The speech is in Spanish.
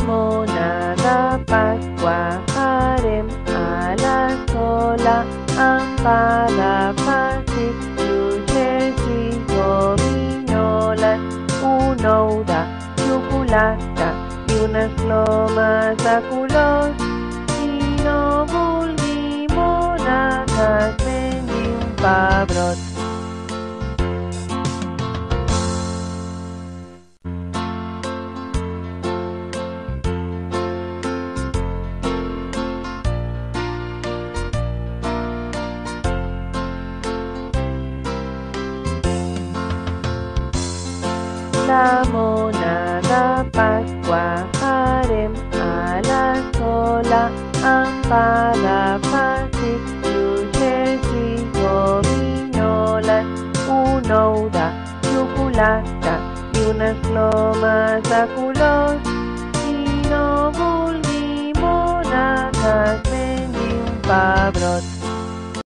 monada Pasqua farem a la sola amb palafàrdic, brugers i gominoles, un ou de xocolata i unes plomes de colors. Qui no vulgui monades, mengi un pebrot. La monada Pasqua farem a la sola amb palafàrdic, brugers i gominoles, un ou de xocolata i unes plomes de colors. Qui no vulgui monades, mengi un pebrot.